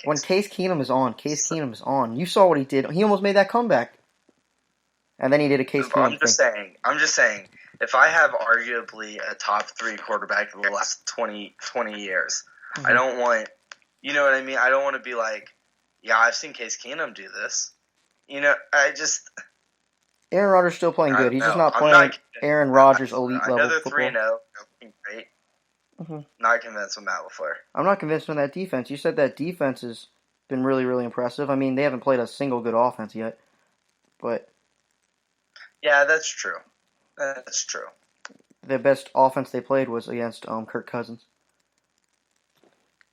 When Vikings. Case Keenum is on. You saw what he did. He almost made that comeback. And then he did a Case Keenum thing. I'm just saying, if I have arguably a top 3 quarterback of the last 20 years, I don't want, you know what I mean? I don't want to be like, yeah, I've seen Case Keenum do this. Aaron Rodgers still playing I good. don't He's know. just not I'm playing not Aaron Rodgers elite I know level they're football. 3-0, they're looking great. Not convinced with Matt LaFleur. I'm not convinced on that defense. You said that defense has been really, really impressive. I mean, they haven't played a single good offense yet, but Yeah, that's true. That's true. the best offense they played was against Kirk Cousins.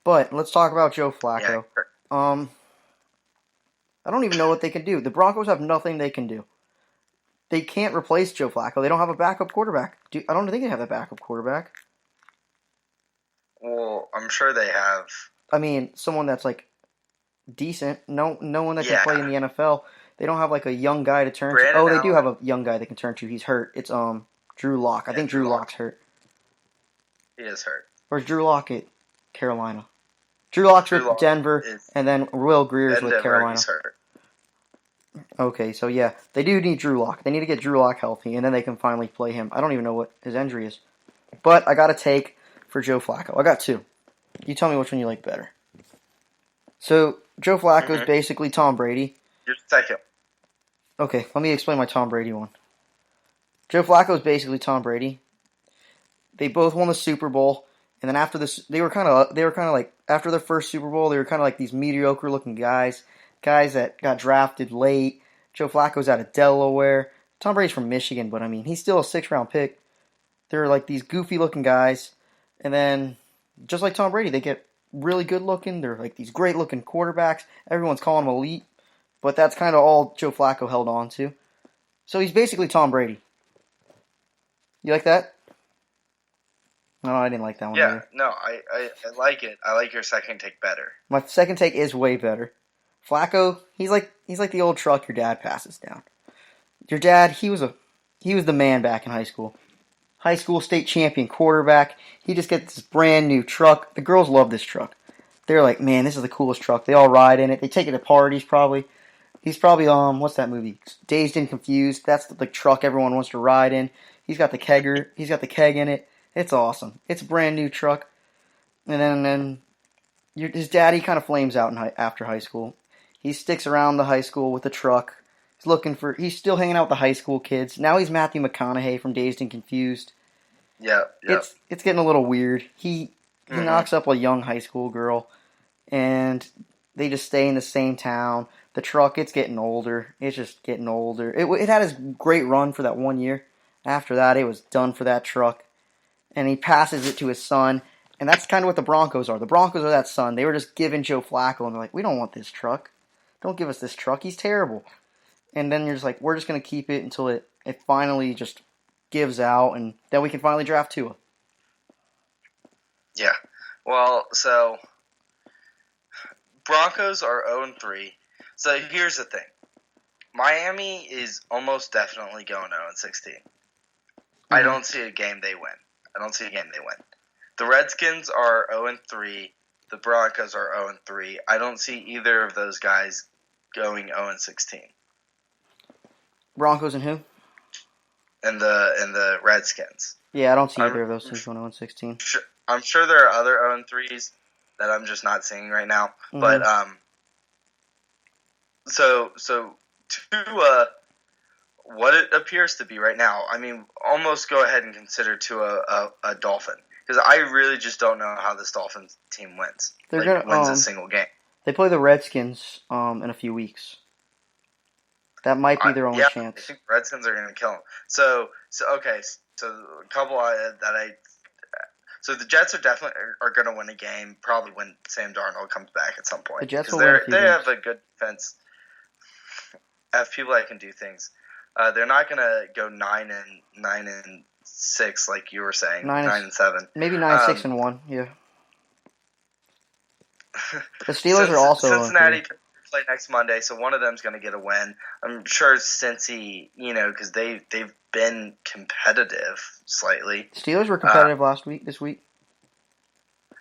But let's talk about Joe Flacco. Yeah, I don't even know what they can do. The Broncos have nothing they can do. They can't replace Joe Flacco. They don't have a backup quarterback. I don't think they have a backup quarterback. well, I'm sure they have. I mean, someone that's like decent. No one that can play in the NFL. They don't have like a young guy to turn to. Oh, they do have a young guy they can turn to. He's hurt. It's Drew Lock. I think Drew Lock's hurt. He is hurt. Or is Drew Lock at Carolina? Drew Lock's with Denver, and then Will Greer's with Carolina. He's hurt. Okay, so yeah, they do need Drew Lock. They need to get Drew Lock healthy, and then they can finally play him. I don't even know what his injury is. But I got a take for Joe Flacco. I got 2. You tell me which one you like better. So, Joe Flacco is basically Tom Brady. Your second. Okay, let me explain my Tom Brady one. Joe Flacco is basically Tom Brady. They both won the Super Bowl, and then after this, they were kind of like after their first Super Bowl, they were kind of like these mediocre looking guys that got drafted late. Joe Flacco's out of Delaware. Tom Brady's from Michigan, but I mean, he's still a 6th-round pick. They're like these goofy looking guys, and then just like Tom Brady, they get really good looking. They're like these great looking quarterbacks. Everyone's calling them elite, but that's kind of all Joe Flacco held on to. So he's basically Tom Brady. You like that? No, I didn't like that one either. No, I like it. I like your second take better. My second take is way better. Flacco, he's like the old truck your dad passes down. Your dad, he was the man back in high school. High school state champion quarterback. He just gets this brand new truck. The girls love this truck. They're like, man, this is the coolest truck. They all ride in it. They take it to parties probably. He's probably what's that movie? Dazed and Confused. That's the truck everyone wants to ride in. He's got the kegger. He's got the keg in it. It's awesome. It's a brand new truck. And then his daddy kind of flames out after high school. He sticks around the high school with the truck. He's still hanging out with the high school kids. Now he's Matthew McConaughey from Dazed and Confused. Yeah. It's getting a little weird. He knocks up a young high school girl, and they just stay in the same town. The truck, it's getting older. It's just getting older. It had his great run for that 1 year. After that, it was done for that truck. And he passes it to his son, and that's kind of what the Broncos are. The Broncos are that son. They were just giving Joe Flacco, and they're like, we don't want this truck. Don't give us this truck. He's terrible. And then you're just like, we're just going to keep it until it finally just gives out, and then we can finally draft Tua. Yeah. Well, so Broncos are 0-3. So here's the thing. Miami is almost definitely going 0-16. I don't see a game they win. The Redskins are 0-3. The Broncos are 0-3. I don't see either of those guys going 0-16. Broncos and who? And the Redskins. Yeah, I don't see either of those teams going 0-16. I'm sure there are other 0-3s that I'm just not seeing right now. Mm-hmm. But so Tua, what it appears to be right now, I mean, almost go ahead and consider Tua a Dolphin, because I really just don't know how this Dolphins team wins. Wins a single game. They play the Redskins in a few weeks. That might be their only chance. I think the Redskins are going to kill them. So a couple So the Jets are definitely going to win a game. Probably when Sam Darnold comes back at some point. The Jets will win a few They games. have a good defense. Have people that can do things. They're not going to go 9-6 like you were saying. 9-7. Maybe 9-6-1. Yeah. The Steelers are also Cincinnati play next Monday, so one of them's going to get a win. I'm sure Cincy, because they've been competitive slightly. Steelers were competitive this week.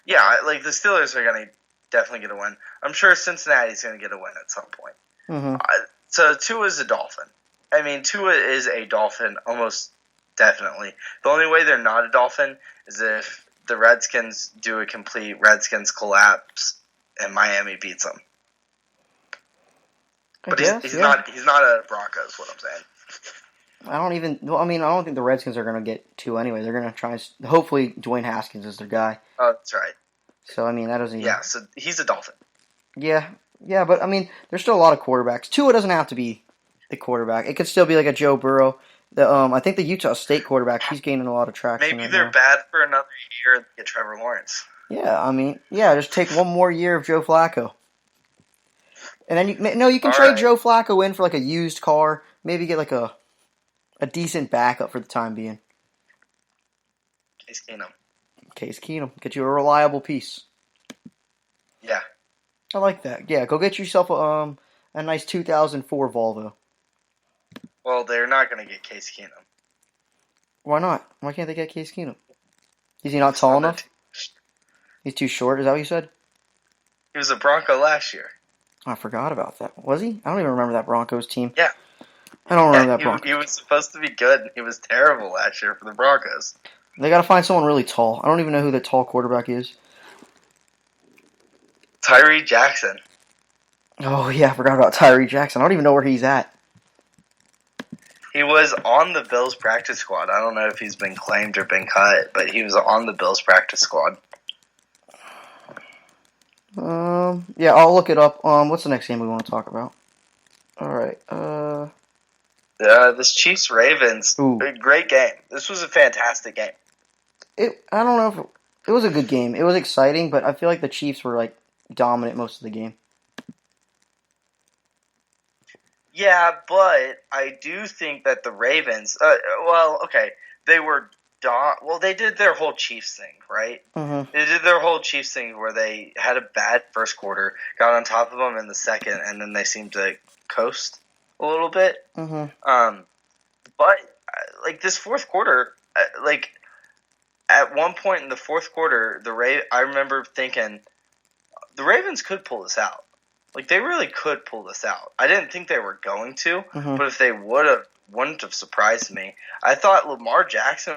Yeah, like the Steelers are going to definitely get a win. I'm sure Cincinnati's going to get a win at some point. Mm-hmm. So Tua's a Dolphin. I mean, Tua is a Dolphin almost definitely. The only way they're not a Dolphin is if the Redskins do a complete Redskins collapse and Miami beats them. But he's not a Broncos. What I'm saying. I don't think the Redskins are going to get two anyway. They're going to try. Hopefully, Dwayne Haskins is their guy. Oh, that's right. So I mean, that doesn't. Yeah, so he's a Dolphin. Yeah, but I mean, there's still a lot of quarterbacks. Tua doesn't have to be the quarterback. It could still be like a Joe Burrow. I think the Utah State quarterback, he's gaining a lot of traction. Maybe they're bad for another year and get Trevor Lawrence. Yeah, just take one more year of Joe Flacco. And then you can trade Joe Flacco in for like a used car. Maybe get like a decent backup for the time being. Case Keenum. Get you a reliable piece. Yeah. I like that. Yeah, go get yourself a nice 2004 Volvo. Well, they're not going to get Case Keenum. Why not? Why can't they get Case Keenum? Is he not tall enough? He's too short, is that what you said? He was a Bronco last year. I forgot about that. Was he? I don't even remember that Broncos team. Yeah. I don't remember that Broncos. He was supposed to be good. He was terrible last year for the Broncos. They got to find someone really tall. I don't even know who the tall quarterback is. Tyree Jackson. Oh, yeah, I forgot about Tyree Jackson. I don't even know where he's at. He was on the Bills practice squad. I don't know if he's been claimed or been cut, but he was on the Bills practice squad. Yeah, I'll look it up. What's the next game we want to talk about? All right. This Chiefs Ravens, great game. This was a fantastic game. I don't know if it was a good game. It was exciting, but I feel like the Chiefs were like dominant most of the game. Yeah, but I do think that the Ravens. They were. They did their whole Chiefs thing, right? Mm-hmm. They did their whole Chiefs thing where they had a bad first quarter, got on top of them in the second, and then they seemed to coast a little bit. Mm-hmm. But like this fourth quarter, at one point in the fourth quarter, I remember thinking the Ravens could pull this out. Like they really could pull this out. I didn't think they were going to, but if they wouldn't have surprised me. I thought Lamar Jackson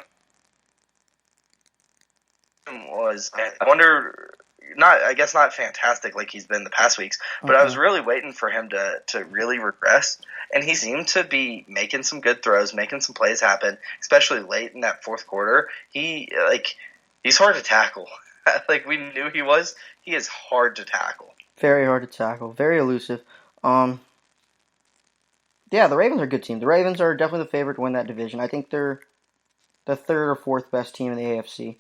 was, I wonder, not fantastic like he's been the past weeks, but I was really waiting for him to really regress, and he seemed to be making some good throws, making some plays happen, especially late in that fourth quarter. He's hard to tackle. Like we knew he was. He is hard to tackle. Very hard to tackle. Very elusive. Yeah, the Ravens are a good team. The Ravens are definitely the favorite to win that division. I think they're the third or fourth best team in the AFC.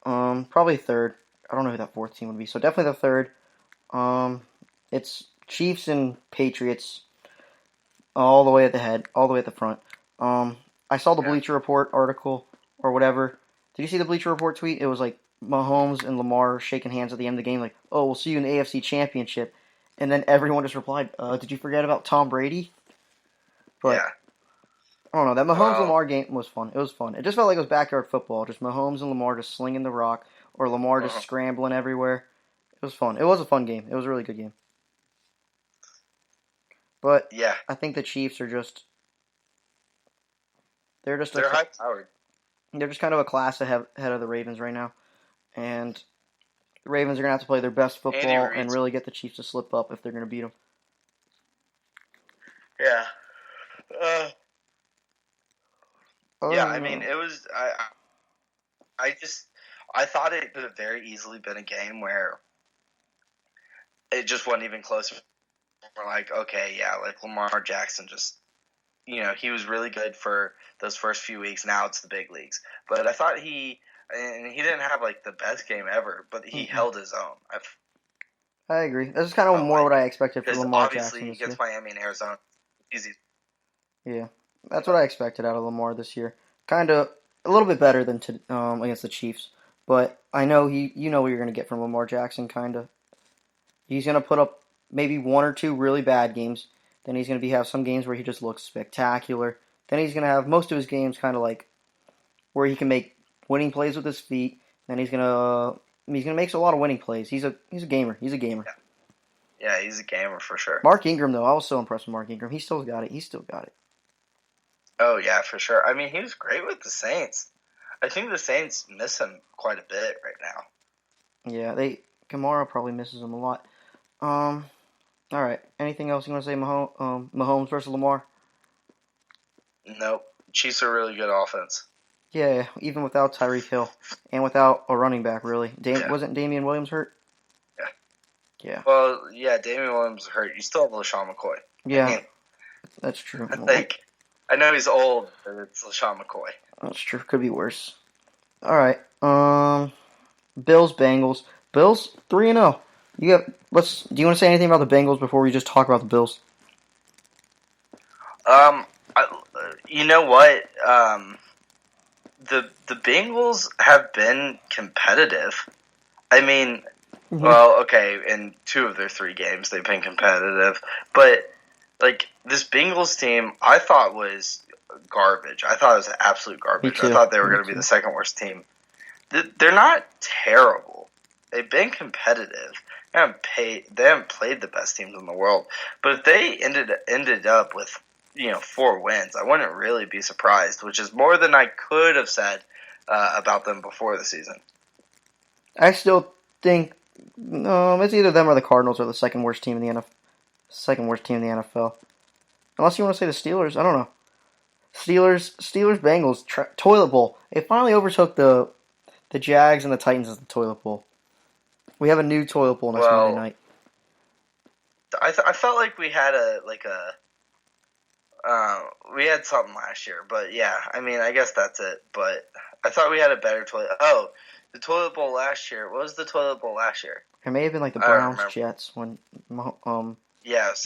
Probably third. I don't know who that fourth team would be. So definitely the third. It's Chiefs and Patriots all the way at the head, all the way at the front. I saw the Bleacher Report article or whatever. Did you see the Bleacher Report tweet? It was like Mahomes and Lamar shaking hands at the end of the game, like, "Oh, we'll see you in the AFC Championship." And then everyone just replied, "Did you forget about Tom Brady?" But I don't know. That Mahomes-Lamar game was fun. It was fun. It just felt like it was backyard football. Just Mahomes and Lamar just slinging the rock, or Lamar just scrambling everywhere. It was fun. It was a fun game. It was a really good game. But I think the Chiefs are just... They're high-powered. They're just kind of a class ahead of the Ravens right now. And the Ravens are going to have to play their best football and really get the Chiefs to slip up if they're going to beat them. Yeah. I mean, it was. I thought it could have very easily been a game where it just wasn't even close. We're like, okay, yeah, like Lamar Jackson just, he was really good for those first few weeks. Now it's the big leagues. But I thought he didn't have like the best game ever, but he held his own. I agree. This is kind of more what I expected for Lamar Jackson. Obviously, he gets Miami and Arizona. Easy. Yeah, that's what I expected out of Lamar this year. Kind of a little bit better than against the Chiefs, but I know you know what you're going to get from Lamar Jackson. Kind of, he's going to put up maybe one or two really bad games. Then he's going to have some games where he just looks spectacular. Then he's going to have most of his games kind of like where he can make winning plays with his feet. Then he's going to make a lot of winning plays. He's a gamer. He's a gamer. Yeah. Yeah, he's a gamer for sure. Mark Ingram, though, I was so impressed with Mark Ingram. He still got it. He still got it. Oh, yeah, for sure. I mean, he was great with the Saints. I think the Saints miss him quite a bit right now. Yeah, Kamara probably misses him a lot. All right. Anything else you want to say, Mahomes versus Lamar? Nope. Chiefs are really good offense. Yeah, even without Tyreek Hill and without a running back, really. Yeah. Wasn't Damian Williams hurt? Yeah. Yeah. Well, yeah, Damian Williams is hurt. You still have LaShawn McCoy. Yeah, I mean, that's true. I know he's old, but it's LaShawn McCoy. That's true. Could be worse. All right. Bills Bengals. Bills 3-0. Do you want to say anything about the Bengals before we just talk about the Bills? You know what? The Bengals have been competitive. I mean, well, okay, in 2 of their 3 games they've been competitive, but like this Bengals team, I thought was garbage. I thought it was absolute garbage. I thought they were going to be the second worst team. They're not terrible. They've been competitive. They haven't played the best teams in the world, but if they ended up with 4 wins, I wouldn't really be surprised, which is more than I could have said about them before the season. I still think it's either them or the Cardinals are the second worst team in the NFL. Unless you want to say the Steelers, I don't know. Steelers, Bengals, toilet bowl. It finally overtook the Jags and the Titans as the toilet bowl. We have a new toilet bowl next Monday night. I felt like we had we had something last year, but yeah, I mean, I guess that's it. But I thought we had a better toilet. Oh, the toilet bowl last year. What was the toilet bowl last year? It may have been like the Browns Jets when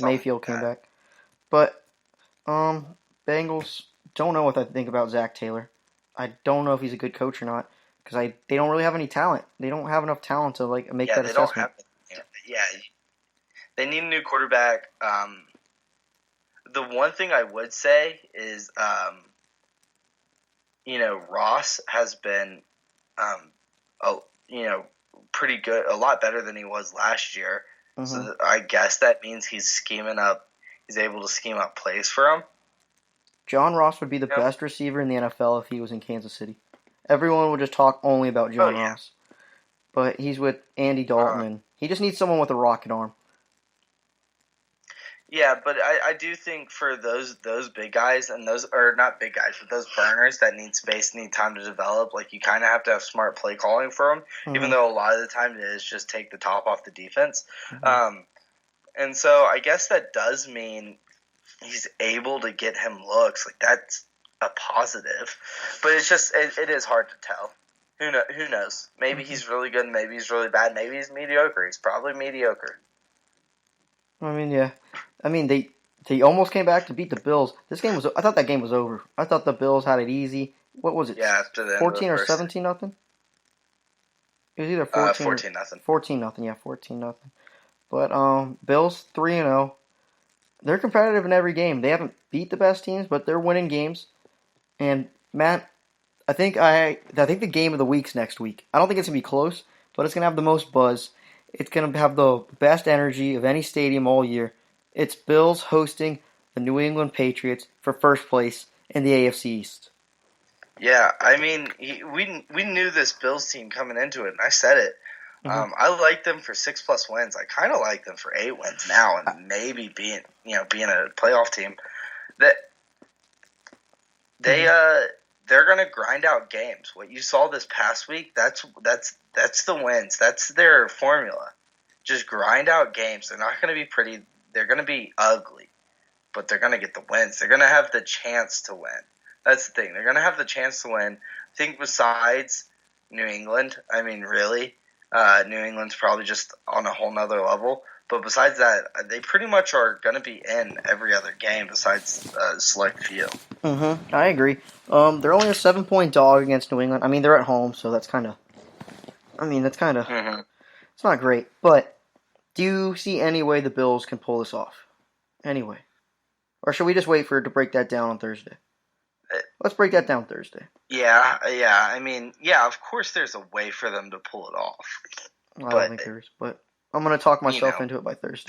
Mayfield came back. But Bengals, don't know what I think about Zach Taylor. I don't know if he's a good coach or not because they don't really have any talent. They don't have enough talent to make that assessment. They need a new quarterback. The one thing I would say is, Ross has been, pretty good, a lot better than he was last year. Mm-hmm. So I guess that means he's able to scheme up plays for him. John Ross would be the best receiver in the NFL if he was in Kansas City. Everyone would just talk only about John Ross. But he's with Andy Dalton, and he just needs someone with a rocket arm. Yeah, but I do think for those big guys and not big guys, but those burners that need space, need time to develop, you kind of have to have smart play calling for them, even though a lot of the time it is just take the top off the defense. Mm-hmm. And so I guess that does mean he's able to get him looks. That's a positive. But it's just, it is hard to tell. Who knows? Maybe he's really good, maybe he's really bad, maybe he's mediocre. He's probably mediocre. I mean, yeah. I mean, they almost came back to beat the Bills. I thought that game was over. I thought the Bills had it easy. What was it? Yeah, after the 14 or 17 nothing. It was either 14 nothing. 14 nothing. Yeah, 14 nothing. But Bills 3-0. They're competitive in every game. They haven't beat the best teams, but they're winning games. And Matt, I think the game of the week's next week. I don't think it's gonna be close, but it's gonna have the most buzz. It's going to have the best energy of any stadium all year. It's Bills hosting the New England Patriots for first place in the AFC East. Yeah, I mean, we knew this Bills team coming into it, and I said it. Mm-hmm. I like them for 6+ wins. I kind of like them for 8 wins now, and maybe being a playoff team. That they're going to grind out games. What you saw this past week, that's the wins. That's their formula. Just grind out games. They're not going to be pretty. They're going to be ugly, but they're going to get the wins. They're going to have the chance to win. That's the thing. They're going to have the chance to win. I think besides New England, I mean, really, New England's probably just on a whole nother level. But besides that, they pretty much are going to be in every other game besides a select few. Mm-hmm. I agree. They're only a 7-point dog against New England. I mean, they're at home, so that's kind of... Mm-hmm. It's not great. But do you see any way the Bills can pull this off? Anyway. Or should we just wait for it to break that down on Thursday? Let's break that down Thursday. Yeah. I mean, yeah, of course there's a way for them to pull it off. I don't think there is, but... I'm going to talk myself into it by Thursday.